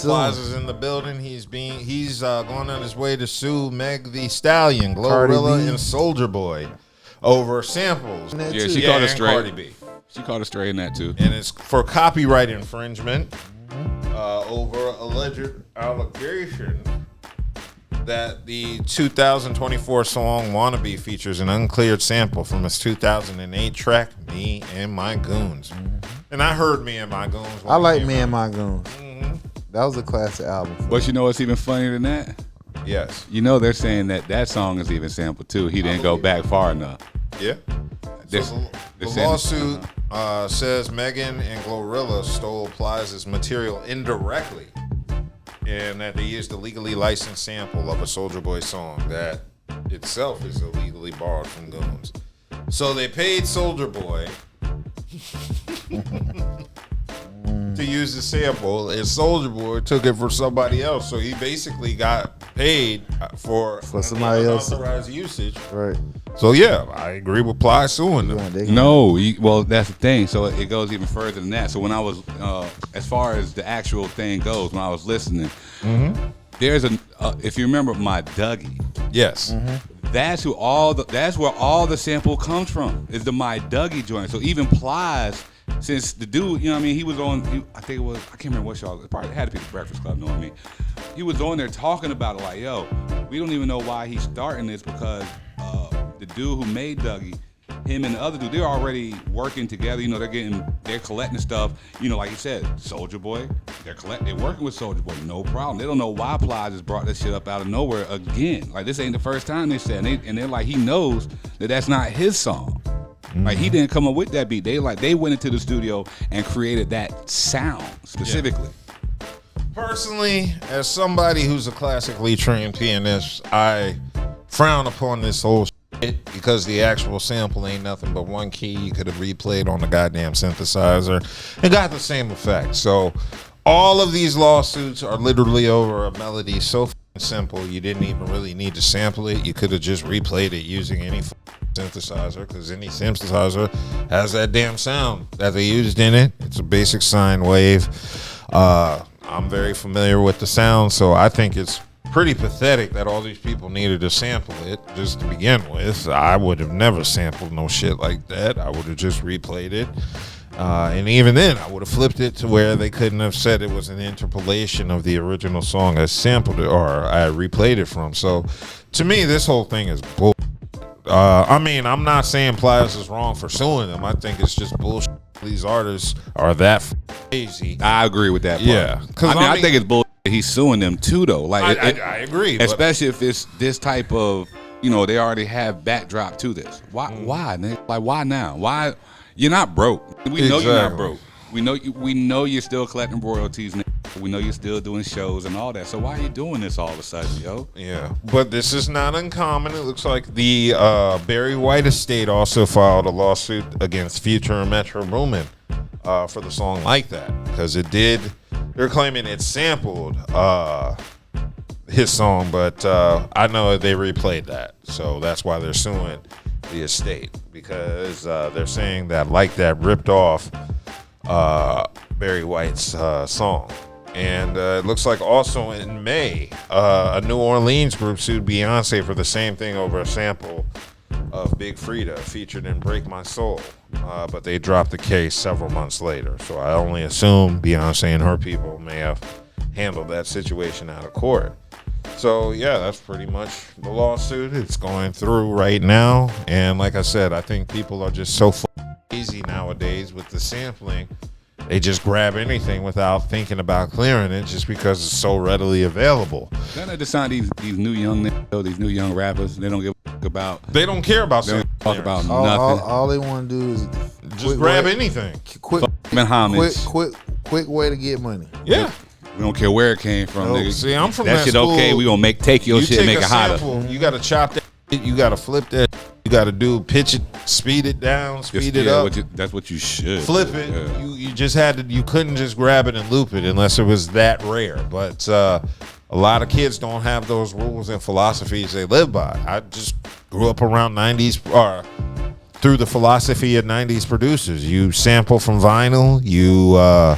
Plies is in the building. He's going on his way to sue Meg the Stallion, GloRilla, and Soulja Boy over samples. Yeah, she caught it straight. Cardi B. She caught it straight in that too. And it's for copyright infringement over alleged allegation that the 2024 song "Wannabe" features an uncleared sample from his 2008 track "Me and My Goons." And I heard "Me and My Goons." I like "Me and My Goons." That was a classic album. But you know what's even funnier than that? Yes. You know they're saying that song is even sampled too. He didn't go back far enough. Yeah. So the lawsuit says Megan and GloRilla stole Plies' material indirectly, and that they used a legally licensed sample of a Soulja Boy song that itself is illegally borrowed from Goons. So they paid Soulja Boy to use the sample, and Soulja Boy took it for somebody else. So he basically got paid for somebody else unauthorized usage. Right. So yeah, I agree with Plies suing them. No, well that's the thing. So it goes even further than that. So when I was, as far as the actual thing goes, when I was listening, there's if you remember my Dougie. Yes. That's where all the sample comes from. Is the My Dougie joint. So even Plies, since the dude, you know what I mean, he was on, I think it was, I can't remember what show, it probably had to be the Breakfast Club, you know what I mean? He was on there talking about it like, yo, we don't even know why he's starting this because the dude who made Dougie, him and the other dude, they're already working together, you know, they're collecting stuff, you know, like you said, Soulja Boy, they're working with Soulja Boy, no problem. They don't know why Plies just brought this shit up out of nowhere again. Like, this ain't the first time they said, and they're like, he knows that that's not his song. Like, he didn't come up with that beat. They went into the studio and created that sound specifically. Yeah. Personally, as somebody who's a classically trained pianist, I frown upon this whole shit because the actual sample ain't nothing but one key you could have replayed on the goddamn synthesizer and got the same effect. So all of these lawsuits are literally over a melody so simple you didn't even really need to sample it. You could have just replayed it using any synthesizer, because any synthesizer has that damn sound that they used in it. It's a basic sine wave. I'm very familiar with the sound, so I think it's pretty pathetic that all these people needed to sample it just to begin with. I would have never sampled no shit like that. I would have just replayed it. And even then, I would have flipped it to where they couldn't have said it was an interpolation of the original song I sampled it or I replayed it from. So to me, this whole thing is bull. I mean, I'm not saying Plies is wrong for suing them. I think it's just bullshit. These artists are that crazy. I agree with that part. Yeah. I think it's bullshit. He's suing them too, though. Like, I agree. Especially if it's this type of, you know, they already have backdrop to this. Why, nigga? Like, why now? Why? You're not broke. We know you're not broke. We know you're still collecting royalties, nigga. We know you're still doing shows and all that. So why are you doing this all of a sudden, yo? Yeah, but this is not uncommon. It looks like the Barry White estate also filed a lawsuit against Future and Metro Boomin for the song Like That, because it did. They're claiming it sampled his song, but I know they replayed that, so that's why they're suing the estate, because they're saying that Like That ripped off Barry White's song. And it looks like also in May, a New Orleans group sued Beyonce for the same thing over a sample of Big Freedia featured in Break My Soul. But they dropped the case several months later. So I only assume Beyonce and her people may have handled that situation out of court. So yeah, that's pretty much the lawsuit. It's going through right now. And like I said, I think people are just so easy nowadays with the sampling. They just grab anything without thinking about clearing it just because it's so readily available. Then they decide these new young niggas, these new young rappers, they don't give a fuck about. They don't care about. They don't talk about nothing. All they want to do is just grab anything. Quick way to get money. Yeah. We don't care where it came from, nigga. See, I'm from that shit school. Okay, we gonna take your shit and make it hotter. You gotta chop that. You gotta flip that. You gotta pitch it, speed it down, speed it up. That's what you should flip it. Yeah. You just had to. You couldn't just grab it and loop it unless it was that rare. But a lot of kids don't have those rules and philosophies they live by. I just grew up around 90s or through the philosophy of 90s producers. You sample from vinyl. You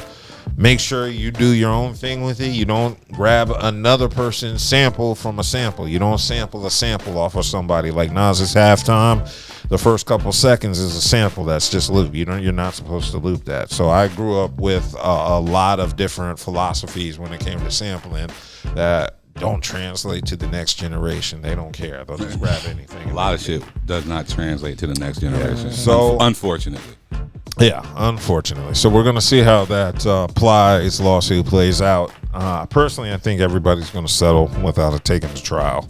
make sure you do your own thing with it. You don't grab another person's sample from a sample. You don't sample a sample off of somebody. Like Nas's Halftime, the first couple seconds is a sample that's just loop. You're not supposed to loop that. So I grew up with a lot of different philosophies when it came to sampling that don't translate to the next generation. They don't care. They'll just grab anything. A lot of shit does not translate to the next generation. So unfortunately. Yeah, unfortunately. So we're going to see how that Plies lawsuit plays out. Personally, I think everybody's going to settle without it taking to trial.